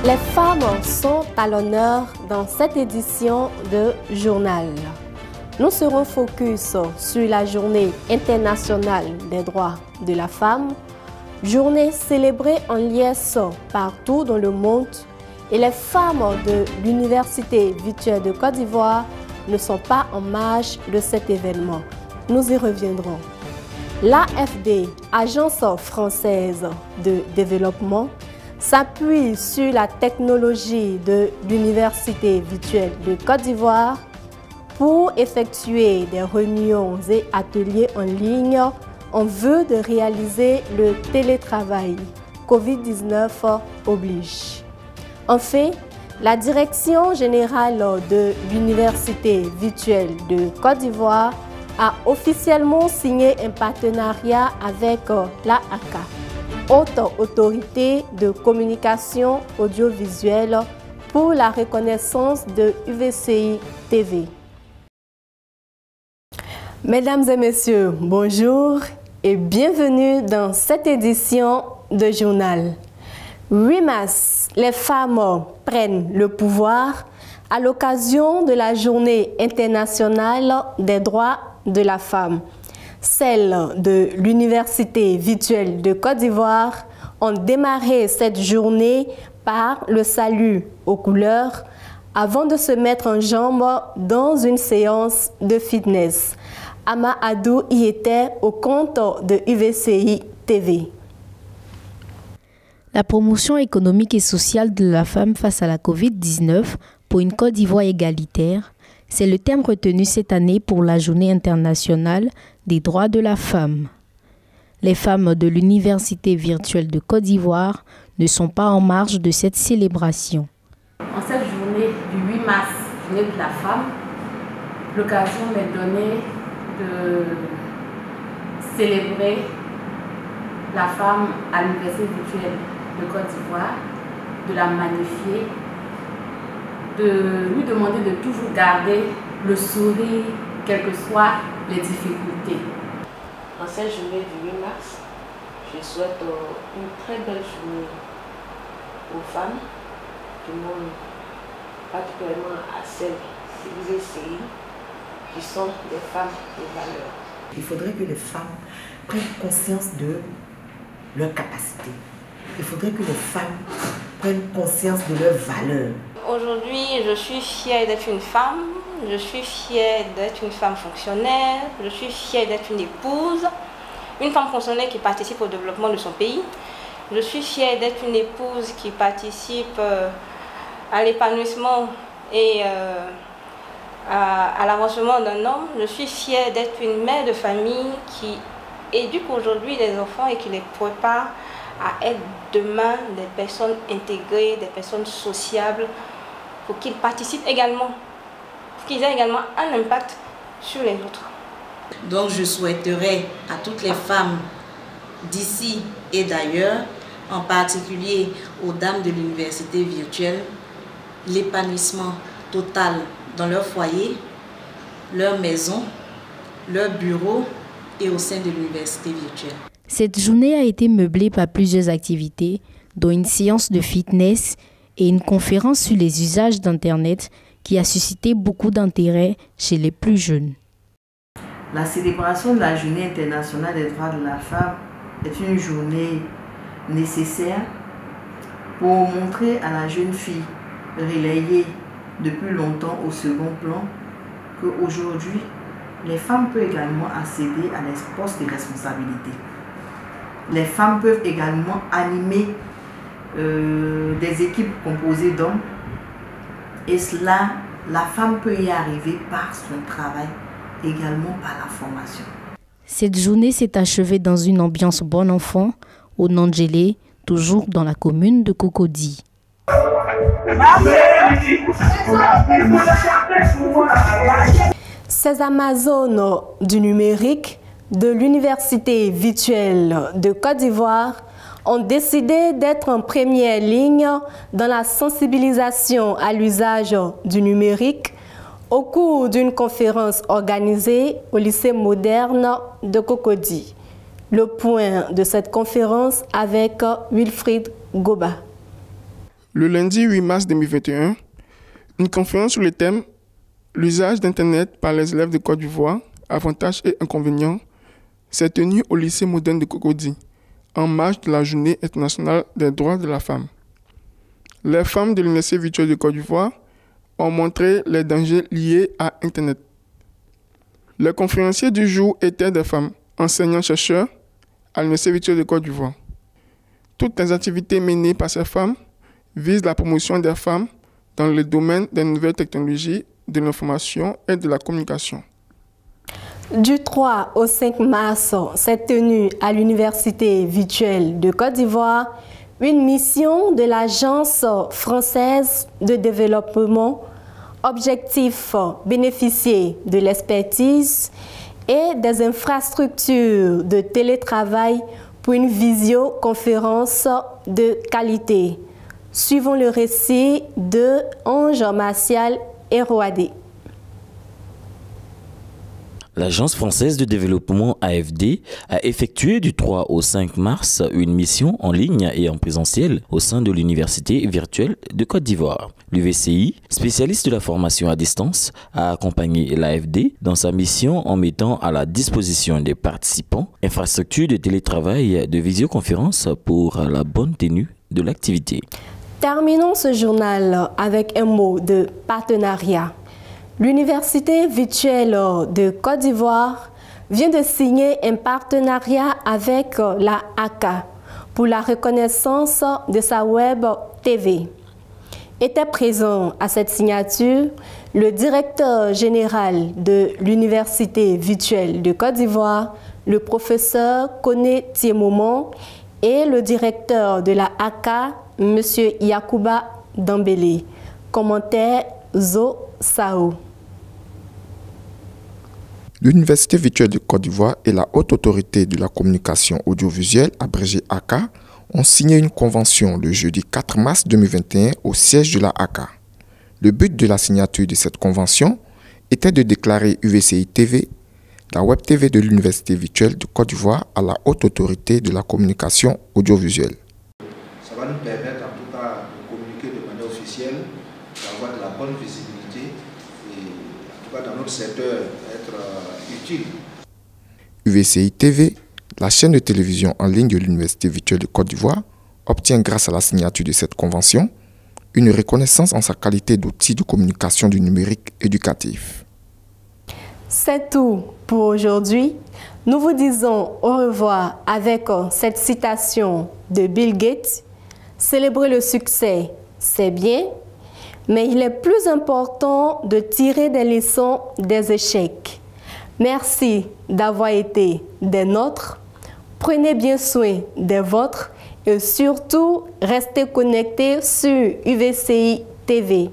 Les femmes sont à l'honneur dans cette édition de Journal. Nous serons focus sur la Journée internationale des droits de la femme, journée célébrée en liesse partout dans le monde, et les femmes de l'Université virtuelle de Côte d'Ivoire ne sont pas en marge de cet événement. Nous y reviendrons. L'AFD, Agence française de développement, s'appuie sur la technologie de l'Université virtuelle de Côte d'Ivoire pour effectuer des réunions et ateliers en ligne en vue de réaliser le télétravail. Covid-19 oblige. En fait, la Direction générale de l'Université virtuelle de Côte d'Ivoire a officiellement signé un partenariat avec l'AACA, Haute Autorité de Communication Audiovisuelle, pour la reconnaissance de UVCI TV. Mesdames et messieurs, bonjour et bienvenue dans cette édition de Journal. 8 mars, les femmes prennent le pouvoir à l'occasion de la Journée internationale des droits de la femme. Celles de l'Université virtuelle de Côte d'Ivoire ont démarré cette journée par le salut aux couleurs avant de se mettre en jambe dans une séance de fitness. Ama Adou y était au compte de UVCI TV. La promotion économique et sociale de la femme face à la Covid-19 pour une Côte d'Ivoire égalitaire, c'est le thème retenu cette année pour la Journée internationale des droits de la femme. Les femmes de l'Université virtuelle de Côte d'Ivoire ne sont pas en marge de cette célébration. En cette journée du 8 mars, journée de la femme, l'occasion m'est donnée de célébrer la femme à l'Université virtuelle de Côte d'Ivoire, de la magnifier, de lui demander de toujours garder le sourire, quelles que soient les difficultés. En cette journée du 8 mars, je souhaite une très belle journée aux femmes du monde, particulièrement à celles de l'UVCI, qui sont des femmes de valeur. Il faudrait que les femmes prennent conscience de leurs capacités. Il faudrait que les femmes prennent conscience de leurs valeurs. Aujourd'hui, je suis fière d'être une femme, je suis fière d'être une femme fonctionnaire, je suis fière d'être une épouse, une femme fonctionnaire qui participe au développement de son pays. Je suis fière d'être une épouse qui participe à l'épanouissement et à l'avancement d'un homme. Je suis fière d'être une mère de famille qui éduque aujourd'hui les enfants et qui les prépare à être demain des personnes intégrées, des personnes sociables, pour qu'ils participent également, pour qu'ils aient également un impact sur les autres. Donc je souhaiterais à toutes les femmes d'ici et d'ailleurs, en particulier aux dames de l'université virtuelle, l'épanouissement total dans leur foyer, leur maison, leur bureau et au sein de l'université virtuelle. Cette journée a été meublée par plusieurs activités, dont une séance de fitness et une conférence sur les usages d'Internet qui a suscité beaucoup d'intérêt chez les plus jeunes. La célébration de la Journée internationale des droits de la femme est une journée nécessaire pour montrer à la jeune fille relayée depuis longtemps au second plan qu'aujourd'hui, les femmes peuvent également accéder à des postes de responsabilité. Les femmes peuvent également animer des équipes composées d'hommes. Et cela, la femme peut y arriver par son travail, également par la formation. Cette journée s'est achevée dans une ambiance bon enfant au Nandjélé, toujours dans la commune de Cocody. Ces Amazones du numérique de l'Université virtuelle de Côte d'Ivoire ont décidé d'être en première ligne dans la sensibilisation à l'usage du numérique au cours d'une conférence organisée au lycée moderne de Cocody. Le point de cette conférence avec Wilfried Goba. Le lundi 8 mars 2021, une conférence sur le thème « L'usage d'Internet par les élèves de Côte d'Ivoire, avantages et inconvénients » s'est tenue au lycée moderne de Cocody, en marge de la Journée internationale des droits de la femme. Les femmes de l'Université virtuelle de Côte d'Ivoire ont montré les dangers liés à Internet. Les conférenciers du jour étaient des femmes, enseignants-chercheurs à l'Université virtuelle de Côte d'Ivoire. Toutes les activités menées par ces femmes visent la promotion des femmes dans le domaine des nouvelles technologies, de l'information et de la communication. Du 3 au 5 mars s'est tenue à l'Université virtuelle de Côte d'Ivoire une mission de l'Agence française de développement, objectif bénéficier de l'expertise et des infrastructures de télétravail pour une visioconférence de qualité. Suivons le récit de Ange Martial Héroadé. L'Agence française de développement AFD a effectué du 3 au 5 mars une mission en ligne et en présentiel au sein de l'Université virtuelle de Côte d'Ivoire. L'UVCI, spécialiste de la formation à distance, a accompagné l'AFD dans sa mission en mettant à la disposition des participants infrastructures de télétravail de visioconférence pour la bonne tenue de l'activité. Terminons ce journal avec un mot de partenariat. L'Université virtuelle de Côte d'Ivoire vient de signer un partenariat avec la ACA pour la reconnaissance de sa web TV. Était présent à cette signature le directeur général de l'Université virtuelle de Côte d'Ivoire, le professeur Koné Thiemomon, et le directeur de la ACA, M. Yacouba Dambélé. Commentaire Zo Sao. L'Université virtuelle de Côte d'Ivoire et la Haute Autorité de la Communication Audiovisuelle, abrégée ACA, ont signé une convention le jeudi 4 mars 2021 au siège de la ACA. Le but de la signature de cette convention était de déclarer UVCI TV, la Web TV de l'Université virtuelle de Côte d'Ivoire, à la Haute Autorité de la Communication Audiovisuelle. Ça va nous permettre en tout cas de communiquer de manière officielle, d'avoir de la bonne visibilité et en tout cas dans notre secteur être utile. UVCI TV, la chaîne de télévision en ligne de l'Université virtuelle de Côte d'Ivoire, obtient grâce à la signature de cette convention une reconnaissance en sa qualité d'outil de communication du numérique éducatif. C'est tout pour aujourd'hui. Nous vous disons au revoir avec cette citation de Bill Gates. Célébrer le succès, c'est bien, mais il est plus important de tirer des leçons des échecs. Merci d'avoir été des nôtres. Prenez bien soin des vôtres et surtout restez connectés sur UVCI TV.